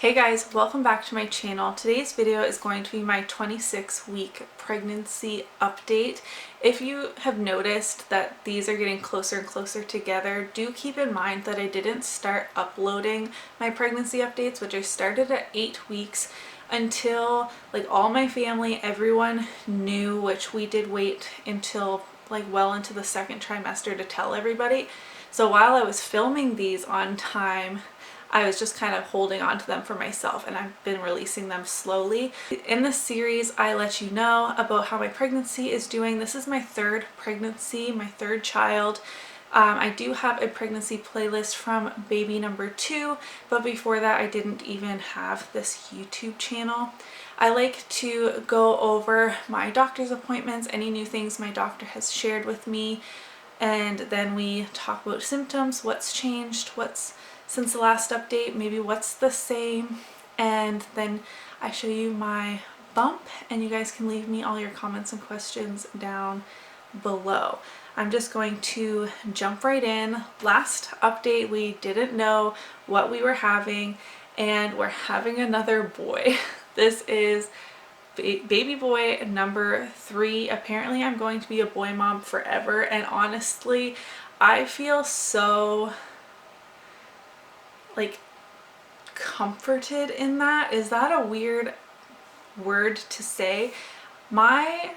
Hey guys, welcome back to my channel. Today's video is going to be my 26-week pregnancy update. If you have noticed that these are getting closer and closer together, do keep in mind that I didn't start uploading my pregnancy updates, which I started at 8 weeks until all my family, everyone knew, which we did wait until well into the second trimester to tell everybody. So while I was filming these on time, I was just kind of holding on to them for myself, and I've been releasing them slowly. In this series, I let you know about how my pregnancy is doing. This is my third pregnancy, my third child. I do have a pregnancy playlist from baby number 2, but before that I didn't even have this YouTube channel. I like to go over my doctor's appointments, any new things my doctor has shared with me, and then we talk about symptoms, what's changed, what's since the last update, maybe what's the same, and then I show you my bump, and you guys can leave me all your comments and questions down below. I'm just going to jump right in. Last update, we didn't know what we were having, and we're having another boy. This is baby boy number 3. Apparently I'm going to be a boy mom forever, and honestly, I feel so comforted in that. Is that a weird word to say? My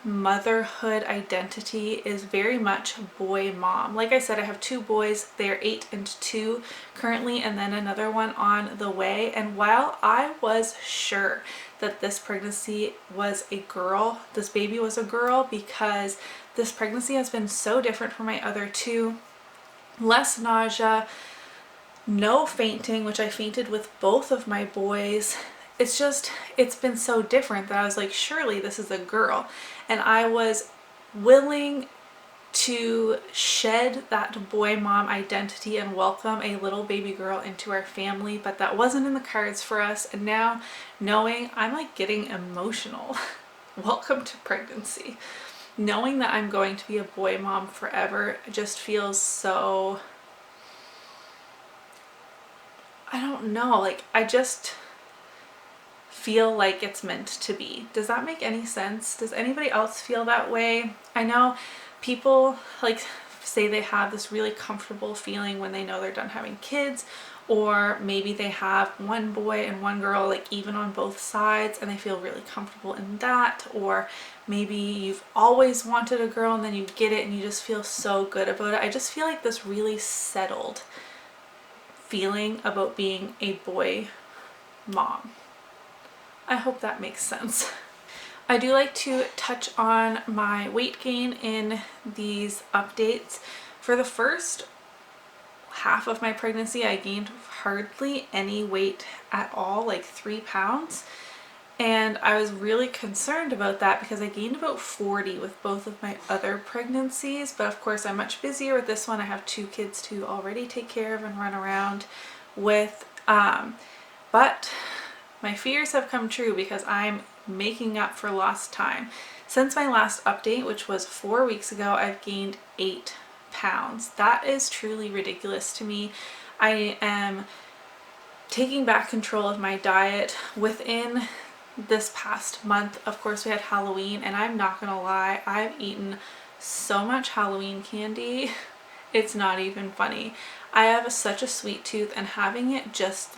motherhood identity is very much boy mom. Like I said, I have 2 boys. They're 8 and 2 currently, and then another one on the way. And while I was sure that this pregnancy was a girl, this baby was a girl, because this pregnancy has been so different from my other 2. Less nausea, no fainting, which I fainted with both of my boys. It's been so different that I was like, surely this is a girl. And I was willing to shed that boy mom identity and welcome a little baby girl into our family, but that wasn't in the cards for us. And now knowing, I'm getting emotional. Welcome to pregnancy. Knowing that I'm going to be a boy mom forever just feels so, I don't know, I just feel like it's meant to be. Does that make any sense? Does anybody else feel that way? I know people say they have this really comfortable feeling when they know they're done having kids, or maybe they have one boy and one girl, even on both sides, and they feel really comfortable in that. Or maybe you've always wanted a girl and then you get it and you just feel so good about it. I just feel like this really settled feeling about being a boy mom. I hope that makes sense. I do like to touch on my weight gain in these updates. For the first half of my pregnancy, I gained hardly any weight at all, 3 pounds. And I was really concerned about that because I gained about 40 with both of my other pregnancies. But of course, I'm much busier with this one. I have 2 kids to already take care of and run around with. But my fears have come true because I'm making up for lost time. Since my last update, which was 4 weeks ago, I've gained 8 pounds. That is truly ridiculous to me. I am taking back control of my diet within this past month. Of course, we had Halloween, and I'm not gonna lie, I've eaten so much Halloween candy. It's not even funny. I have such a sweet tooth, and having it just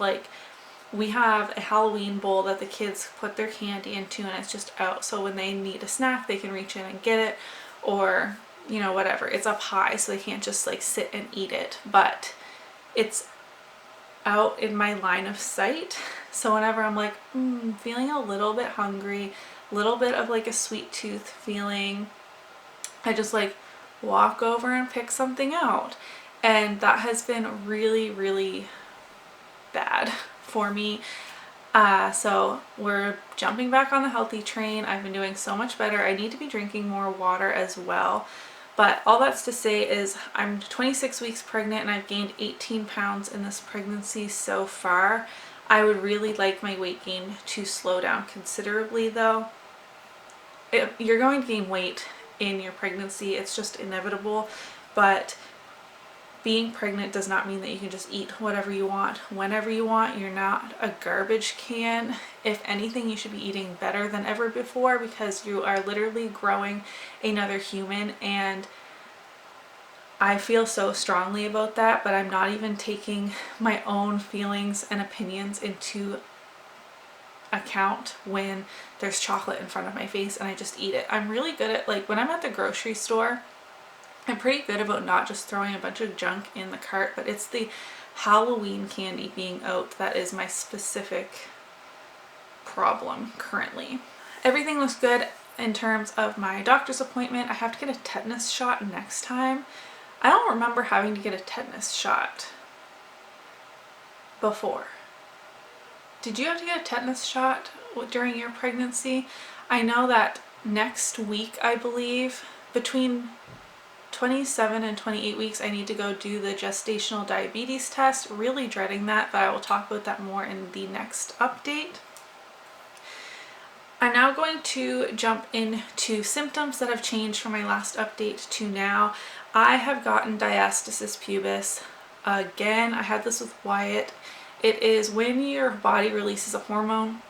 we have a Halloween bowl that the kids put their candy into, and it's just out, so when they need a snack they can reach in and get it, or whatever. It's up high so they can't just sit and eat it, but it's out in my line of sight. So whenever I'm feeling a little bit hungry, a little bit of a sweet tooth feeling, I just walk over and pick something out. And that has been really, really bad for me. So we're jumping back on the healthy train. I've been doing so much better. I need to be drinking more water as well. But all that's to say is I'm 26 weeks pregnant and I've gained 18 pounds in this pregnancy so far. I would really like my weight gain to slow down considerably though. You're going to gain weight in your pregnancy. It's just inevitable. But being pregnant does not mean that you can just eat whatever you want, whenever you want. You're not a garbage can. If anything, you should be eating better than ever before, because you are literally growing another human. And I feel so strongly about that, but I'm not even taking my own feelings and opinions into account when there's chocolate in front of my face and I just eat it. I'm really good at, like, when I'm at the grocery store, I'm pretty good about not just throwing a bunch of junk in the cart, but it's the Halloween candy being out that is my specific problem currently. Everything looks good in terms of my doctor's appointment. I have to get a tetanus shot next time. I don't remember having to get a tetanus shot before. Did you have to get a tetanus shot during your pregnancy? I know that next week, I believe, between 27 and 28 weeks, I need to go do the gestational diabetes test. Really dreading that, but I will talk about that more in the next update. I'm now going to jump into symptoms that have changed from my last update to now. I have gotten diastasis pubis again. I had this with Wyatt. It is when your body releases a hormone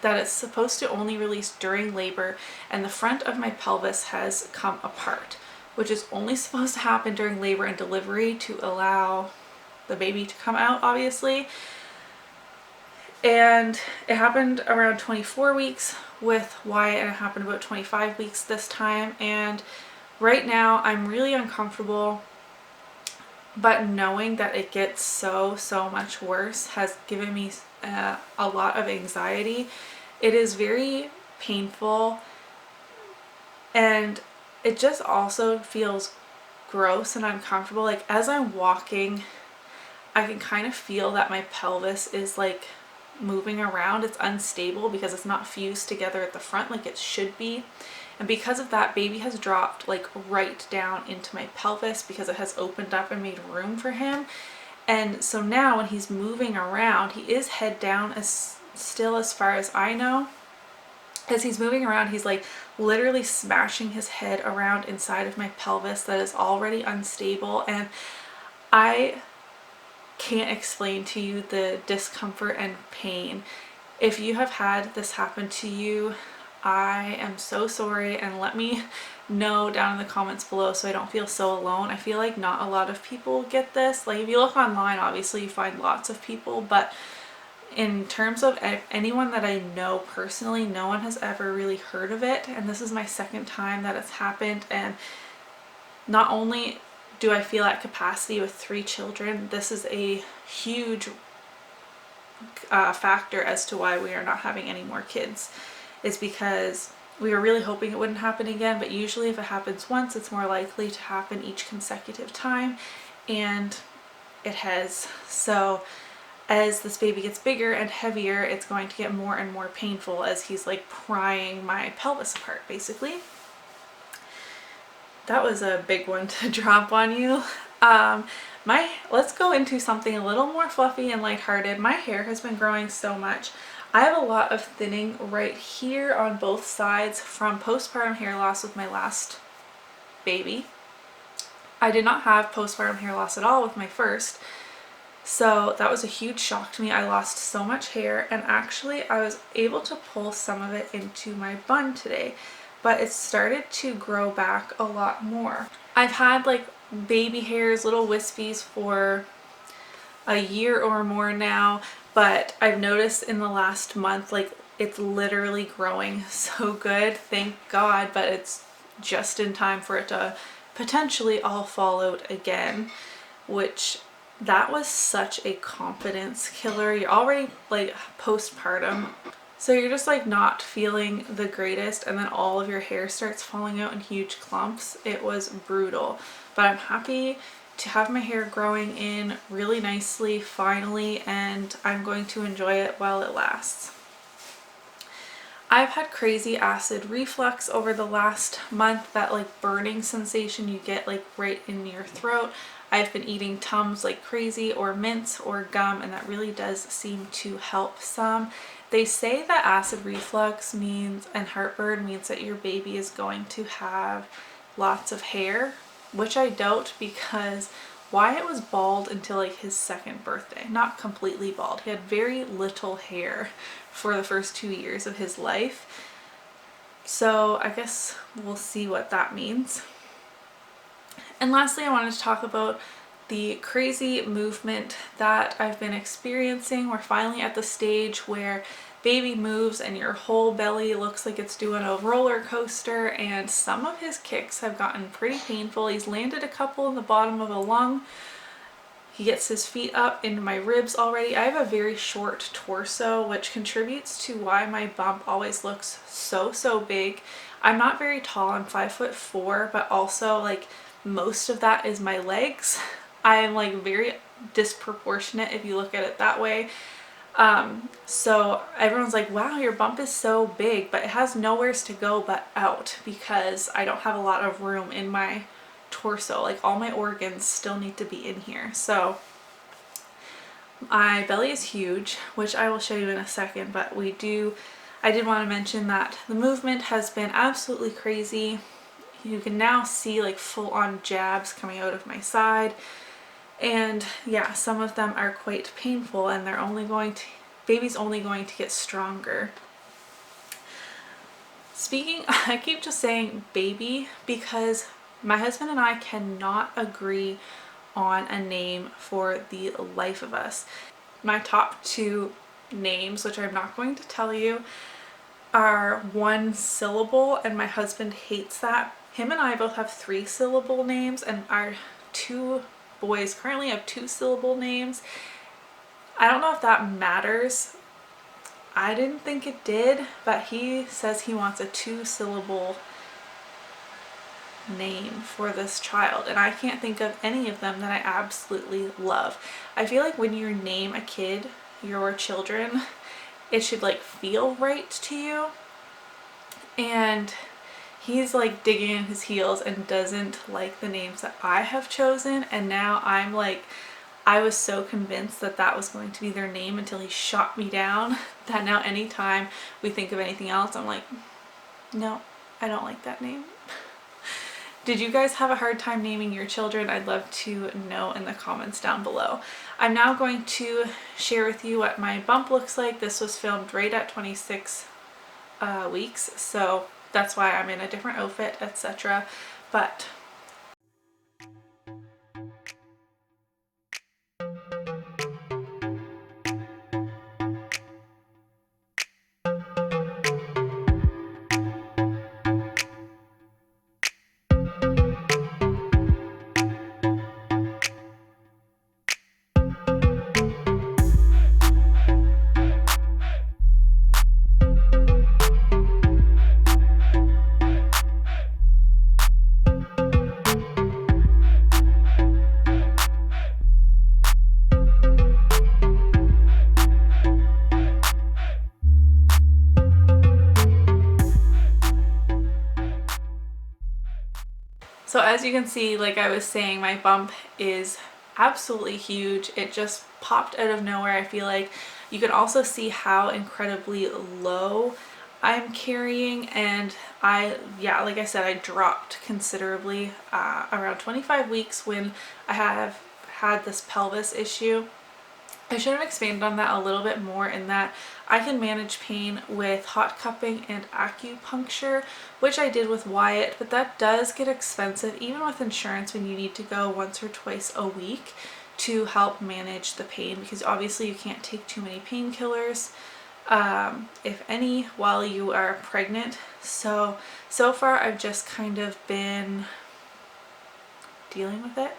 that it's supposed to only release during labor, and the front of my pelvis has come apart, which is only supposed to happen during labor and delivery to allow the baby to come out, obviously. And it happened around 24 weeks with Wyatt, and it happened about 25 weeks this time. And right now I'm really uncomfortable, but knowing that it gets so much worse has given me a lot of anxiety. It is very painful, and it just also feels gross and uncomfortable. Like, as I'm walking, I can kind of feel that my pelvis is like moving around. It's unstable because it's not fused together at the front like it should be. And because of that, baby has dropped like right down into my pelvis because it has opened up and made room for him. And so now when he's moving around, he is head down still as far as I know. As he's moving around, he's like literally smashing his head around inside of my pelvis that is already unstable. And I can't explain to you the discomfort and pain. If you have had this happen to you, I am so sorry, and let me know down in the comments below so I don't feel so alone. I feel like not a lot of people get this. Like, if you look online, obviously you find lots of people, but in terms of anyone that I know personally, no one has ever really heard of it. And this is my second time that it's happened, and not only do I feel at capacity with 3 children, this is a huge factor as to why we are not having any more kids, is because we were really hoping it wouldn't happen again, but usually if it happens once, it's more likely to happen each consecutive time, and it has. So as this baby gets bigger and heavier, it's going to get more and more painful as he's like prying my pelvis apart, basically. That was a big one to drop on you. Let's go into something a little more fluffy and lighthearted. My hair has been growing so much. I have a lot of thinning right here on both sides from postpartum hair loss with my last baby. I did not have postpartum hair loss at all with my first, so that was a huge shock to me. I lost so much hair, and actually I was able to pull some of it into my bun today, but it started to grow back a lot more. I've had like baby hairs, little wispies, for a year or more now, but I've noticed in the last month, like, it's literally growing so good, thank God, but it's just in time for it to potentially all fall out again, which that was such a confidence killer. You're already like postpartum, so you're just like not feeling the greatest, and then all of your hair starts falling out in huge clumps. It was brutal, but I'm happy to have my hair growing in really nicely finally, and I'm going to enjoy it while it lasts. I've had crazy acid reflux over the last month, that like burning sensation you get like right in your throat. I've been eating Tums like crazy, or mints or gum, and that really does seem to help some. They say that acid reflux means, and heartburn means, that your baby is going to have lots of hair, which I doubt, because Wyatt was bald until like his second birthday, not completely bald. He had very little hair for the first 2 years of his life. So I guess we'll see what that means. And lastly, I wanted to talk about the crazy movement that I've been experiencing. We're finally at the stage where baby moves and your whole belly looks like it's doing a roller coaster, and some of his kicks have gotten pretty painful. He's landed a couple in the bottom of a lung. He gets his feet up into my ribs already. I have a very short torso, which contributes to why my bump always looks so big. I'm not very tall, I'm 5'4", but also like most of that is my legs. I am like very disproportionate if you look at it that way. So everyone's like, wow, your bump is so big, but it has nowheres to go but out because I don't have a lot of room in my torso. Like all my organs still need to be in here. So my belly is huge, which I will show you in a second, but I did want to mention that the movement has been absolutely crazy. You can now see like full on jabs coming out of my side. And yeah, some of them are quite painful, and baby's only going to get stronger. I keep just saying baby because my husband and I cannot agree on a name for the life of us. My top 2 names, which I'm not going to tell you, are 1 syllable, and my husband hates that. Him and I both have 3 syllable names, and our 2 boys currently have 2 syllable names. I don't know if that matters. I didn't think it did, but he says he wants a 2 syllable name for this child, and I can't think of any of them that I absolutely love. I feel like when you name a kid, your children, it should like feel right to you, and he's like digging in his heels and doesn't like the names that I have chosen. And now I'm like, I was so convinced that that was going to be their name until he shot me down, that now anytime we think of anything else, I'm like, no, I don't like that name. Did you guys have a hard time naming your children? I'd love to know in the comments down below. I'm now going to share with you what my bump looks like. This was filmed right at 26 weeks, so that's why I'm in a different outfit, etc. But so as you can see, like I was saying, my bump is absolutely huge. It just popped out of nowhere. I feel like you can also see how incredibly low I'm carrying, and like I said, I dropped considerably around 25 weeks when I have had this pelvis issue. I should have expanded on that a little bit more, in that I can manage pain with hot cupping and acupuncture, which I did with Wyatt, but that does get expensive even with insurance when you need to go once or twice a week to help manage the pain, because obviously you can't take too many painkillers, if any, while you are pregnant. So far I've just kind of been dealing with it,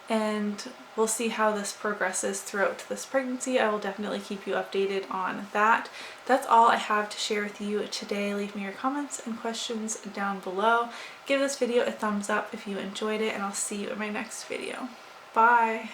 and we'll see how this progresses throughout this pregnancy. I will definitely keep you updated on that. That's all I have to share with you today. Leave me your comments and questions down below. Give this video a thumbs up if you enjoyed it, and I'll see you in my next video. Bye!